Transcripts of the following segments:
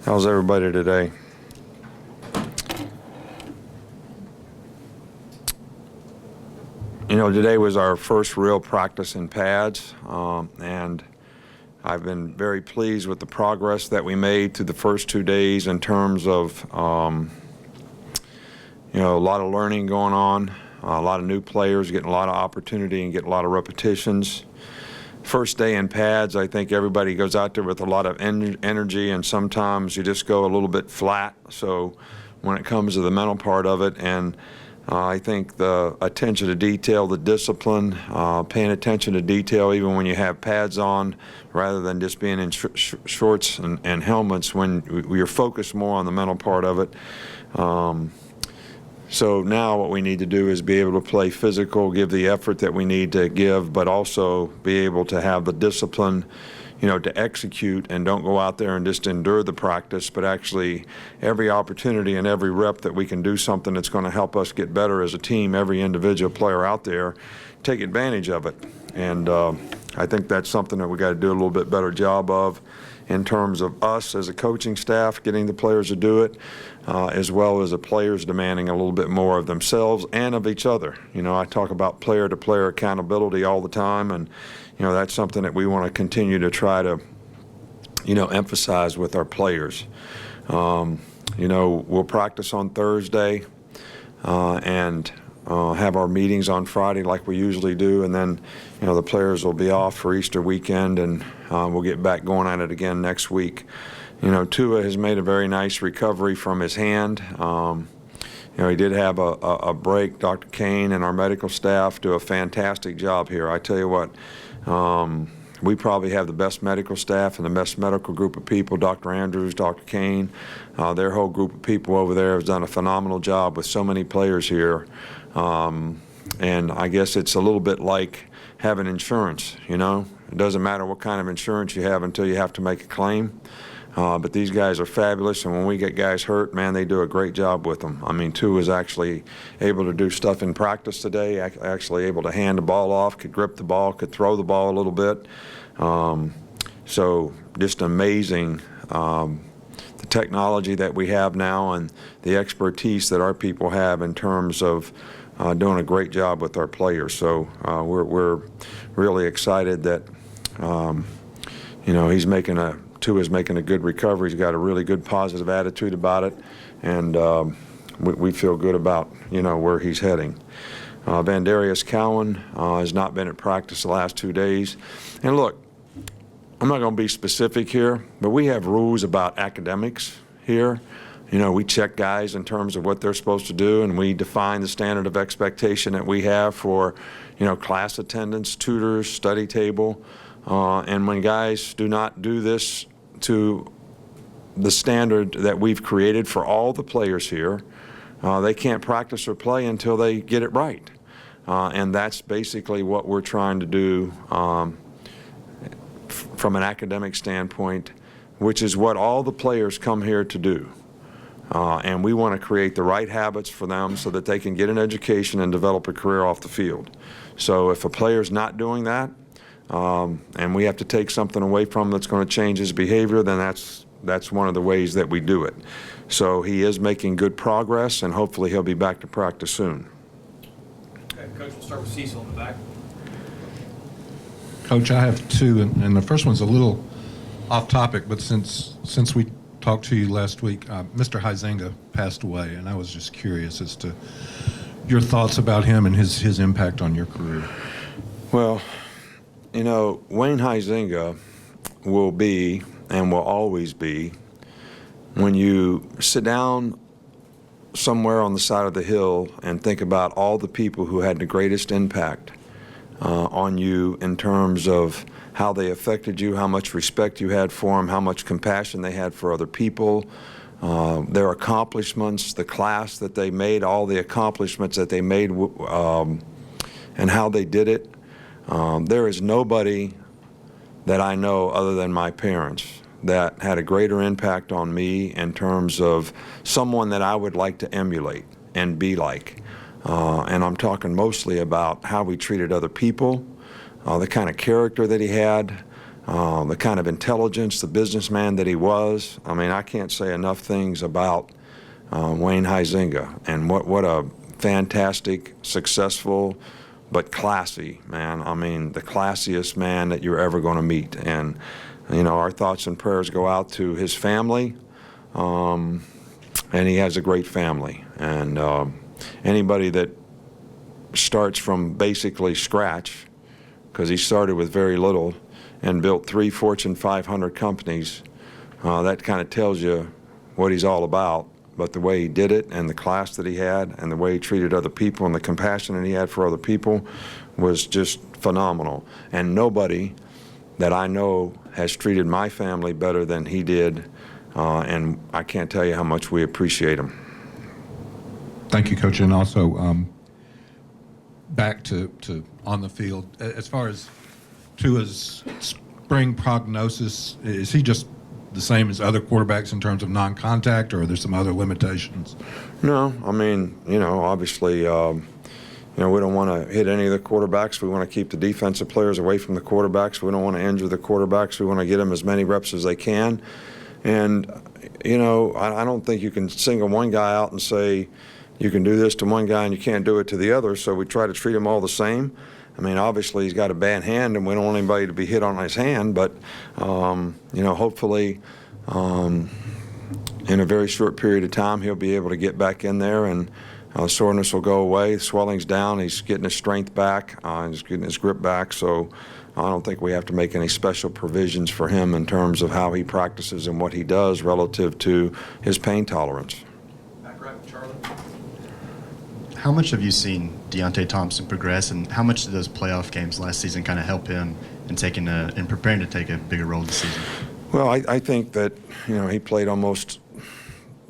How's everybody today? You know, today was our first real practice in pads, and I've been very pleased with the progress that we made through the first 2 days in terms of, you know, a lot of learning going on, a lot of new players getting a lot of opportunity and getting a lot of repetitions. First day in pads, I think everybody goes out there with a lot of energy, and sometimes you just go a little bit flat. So when it comes to the mental part of it, and I think the attention to detail, the discipline, paying attention to detail even when you have pads on, rather than just being in shorts and helmets, when you're focused more on the mental part of it. So now what we need to do is be able to play physical, give the effort that we need to give, but also be able to have the discipline, you know, to execute, and don't go out there and just endure the practice, but actually every opportunity and every rep that we can do something that's going to help us get better as a team, every individual player out there, take advantage of it. And I think that's something that we got to do a little bit better job of in terms of us as a coaching staff, getting the players to do it, as well as the players demanding a little bit more of themselves and of each other. You know, I talk about player-to-player accountability all the time, and you know, that's something that we want to continue to try to, you know, emphasize with our players. You know, we'll practice on Thursday and have our meetings on Friday like we usually do, and then, you know, the players will be off for Easter weekend, and we'll get back going at it again next week. You know, Tua has made a very nice recovery from his hand. You know, he did have a break. Dr. Kane and our medical staff do a fantastic job here. I tell you what, we probably have the best medical staff and the best medical group of people. Dr. Andrews, Dr. Kane, their whole group of people over there has done a phenomenal job with so many players here. And I guess it's a little bit like having insurance, you know. It doesn't matter what kind of insurance you have until you have to make a claim. But these guys are fabulous, and when we get guys hurt, man, they do a great job with them. I mean, Tua was actually able to do stuff in practice today, actually able to hand the ball off, could grip the ball, could throw the ball a little bit. So just amazing, the technology that we have now and the expertise that our people have in terms of doing a great job with our players. So we're really excited that, you know, Tua's making a good recovery. He's got a really good positive attitude about it, and we feel good about, you know, where he's heading. Vandarius Cowan has not been at practice the last 2 days. And look, I'm not going to be specific here, but we have rules about academics here. You know, we check guys in terms of what they're supposed to do, and we define the standard of expectation that we have for, you know, class attendance, tutors, study table. And when guys do not do this to the standard that we've created for all the players here, they can't practice or play until they get it right. And that's basically what we're trying to do from an academic standpoint, which is what all the players come here to do. And we want to create the right habits for them so that they can get an education and develop a career off the field. So if a player's not doing that, and we have to take something away from him that's going to change his behavior, then that's one of the ways that we do it. So he is making good progress, and hopefully he'll be back to practice soon. Okay, Coach, we'll start with Cecil in the back. Coach, I have two, and the first one's a little off topic, but since we talked to you last week, Mr. Huizenga passed away, and I was just curious as to your thoughts about him and his impact on your career. Well, you know, Wayne Huizenga will be and will always be, when you sit down somewhere on the side of the hill and think about all the people who had the greatest impact on you in terms of how they affected you, how much respect you had for them, how much compassion they had for other people, their accomplishments, the class that they made, all the accomplishments that they made, and how they did it. There is nobody that I know other than my parents that had a greater impact on me in terms of someone that I would like to emulate and be like. And I'm talking mostly about how he treated other people, the kind of character that he had, the kind of intelligence, the businessman that he was. I mean, I can't say enough things about Wayne Huizenga, and what a fantastic, successful, but classy man. I mean, the classiest man that you're ever going to meet. And, you know, our thoughts and prayers go out to his family, and he has a great family. And anybody that starts from basically scratch, because he started with very little and built 3 Fortune 500 companies, that kind of tells you what he's all about. But the way he did it, and the class that he had, and the way he treated other people, and the compassion that he had for other people was just phenomenal. And nobody that I know has treated my family better than he did, and I can't tell you how much we appreciate him. Thank you, Coach. And also, back to on the field, as far as Tua's spring prognosis, is he just the same as other quarterbacks in terms of non-contact, or are there some other limitations? No, I mean, you know, obviously, you know, we don't want to hit any of the quarterbacks. We want to keep the defensive players away from the quarterbacks. We don't want to injure the quarterbacks. We want to get them as many reps as they can. And, you know, I don't think you can single one guy out and say you can do this to one guy and you can't do it to the other. So we try to treat them all the same. I mean, obviously, he's got a bad hand, and we don't want anybody to be hit on his hand. But, you know, hopefully, in a very short period of time, he'll be able to get back in there, and soreness will go away. The swelling's down. He's getting his strength back. He's getting his grip back. So I don't think we have to make any special provisions for him in terms of how he practices and what he does relative to his pain tolerance. Back right with Charlie. How much have you seen Deontay Thompson progress, and how much did those playoff games last season kind of help him in preparing to take a bigger role this season? Well, I think that, you know, he played almost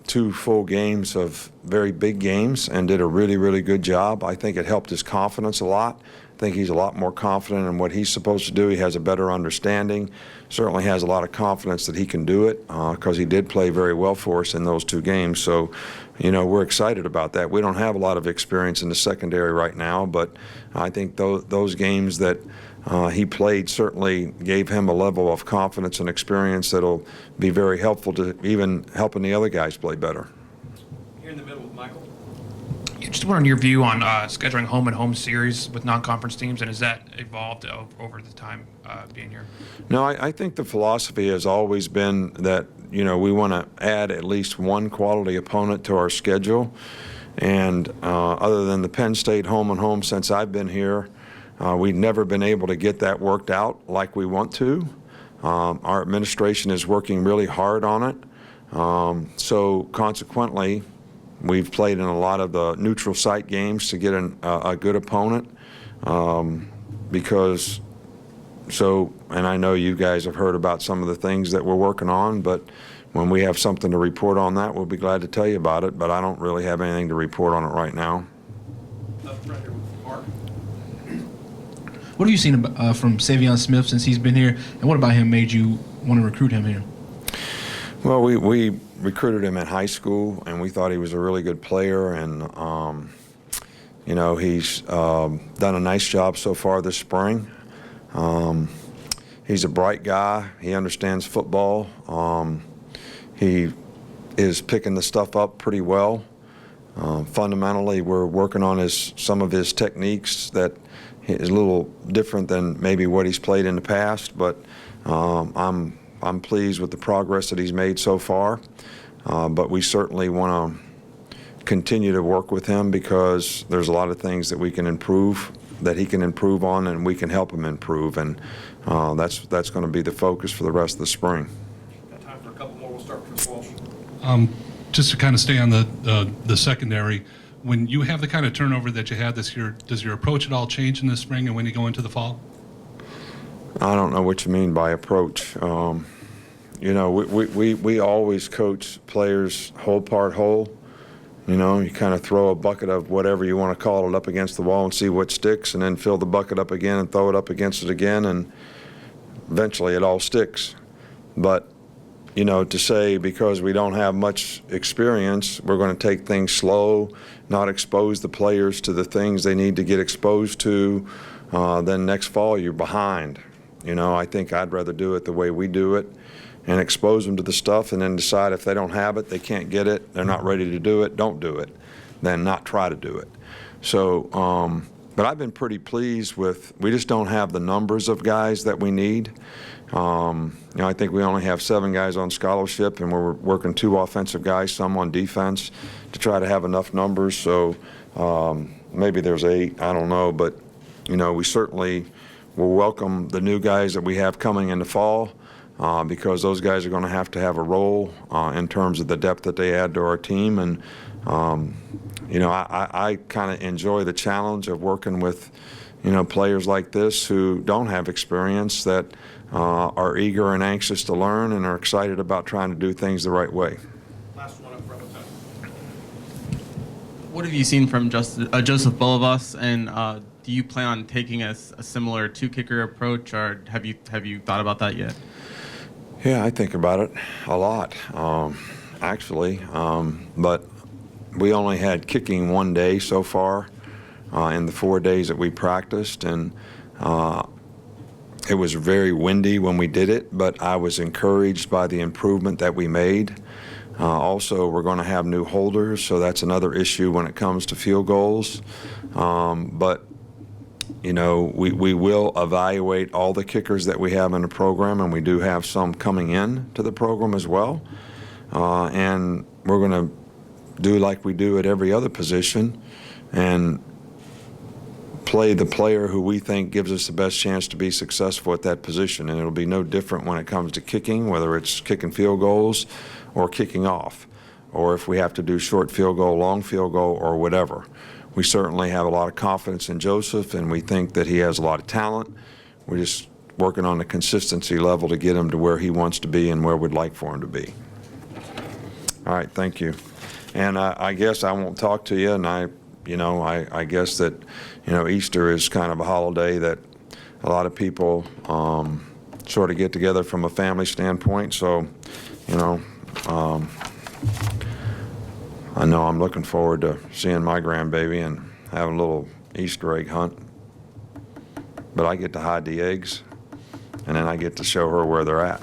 2 full games of very big games and did a really, really good job. I think it helped his confidence a lot. I think he's a lot more confident in what he's supposed to do. He has a better understanding. Certainly has a lot of confidence that he can do it, because he did play very well for us in those 2 games. So, you know, we're excited about that. We don't have a lot of experience in the secondary right now, but I think those games that he played certainly gave him a level of confidence and experience that'll be very helpful to even helping the other guys play better. Here in the middle with Michael. Just wondering your view on scheduling home and home series with non-conference teams, and has that evolved over the time being here? No, I think the philosophy has always been that, you know, we want to add at least one quality opponent to our schedule. And other than the Penn State home and home since I've been here, we've never been able to get that worked out like we want to. Our administration is working really hard on it. So consequently, we've played in a lot of the neutral site games to get a good opponent, and I know you guys have heard about some of the things that we're working on, but when we have something to report on that, we'll be glad to tell you about it, but I don't really have anything to report on it right now. Up front here with Mark. What have you seen from Savion Smith since he's been here, and what about him made you want to recruit him here? Well, we recruited him in high school, and we thought he was a really good player, and you know, he's done a nice job so far this spring. He's a bright guy. He understands football. He is picking the stuff up pretty well. Fundamentally, we're working on some of his techniques that is a little different than maybe what he's played in the past, but I'm pleased with the progress that he's made so far. But we certainly want to continue to work with him, because there's a lot of things that we can improve, that he can improve on, and we can help him improve. And that's going to be the focus for the rest of the spring. Got time for a couple more. We'll start with Chris Walsh. Just to kind of stay on the secondary, when you have the kind of turnover that you had this year, does your approach at all change in the spring and when you go into the fall? I don't know what you mean by approach. You know, we always coach players whole part whole. You know, you kind of throw a bucket of whatever you want to call it up against the wall and see what sticks, and then fill the bucket up again and throw it up against it again, and eventually it all sticks. But, you know, to say because we don't have much experience, we're going to take things slow, not expose the players to the things they need to get exposed to, then next fall you're behind. You know, I think I'd rather do it the way we do it and expose them to the stuff and then decide if they don't have it, they can't get it, they're not ready to do it, don't do it, then not try to do it. So, but I've been pretty pleased with, we just don't have the numbers of guys that we need. You know, I think we only have 7 guys on scholarship, and we're working 2 offensive guys, some on defense, to try to have enough numbers. So maybe there's 8, I don't know, but you know, we certainly will welcome the new guys that we have coming in the fall, because those guys are going to have a role in terms of the depth that they add to our team. And you know, I kind of enjoy the challenge of working with, you know, players like this who don't have experience, that are eager and anxious to learn and are excited about trying to do things the right way. Last one up front with Tony. What have you seen from Joseph Bulovas, and do you plan on taking a similar 2-kicker approach, or have you thought about that yet? Yeah, I think about it a lot, actually. But we only had kicking 1 day so far in the 4 days that we practiced, and it was very windy when we did it, but I was encouraged by the improvement that we made. Also, we're going to have new holders, so that's another issue when it comes to field goals. But you know, we will evaluate all the kickers that we have in the program, and we do have some coming in to the program as well. And we're going to do like we do at every other position and play the player who we think gives us the best chance to be successful at that position. And it'll be no different when it comes to kicking, whether it's kicking field goals or kicking off, or if we have to do short field goal, long field goal, or whatever. We certainly have a lot of confidence in Joseph, and we think that he has a lot of talent. We're just working on the consistency level to get him to where he wants to be and where we'd like for him to be. All right, thank you. And I guess I won't talk to you, and I guess that, you know, Easter is kind of a holiday that a lot of people sort of get together from a family standpoint. So, you know, I know I'm looking forward to seeing my grandbaby and having a little Easter egg hunt. But I get to hide the eggs, and then I get to show her where they're at.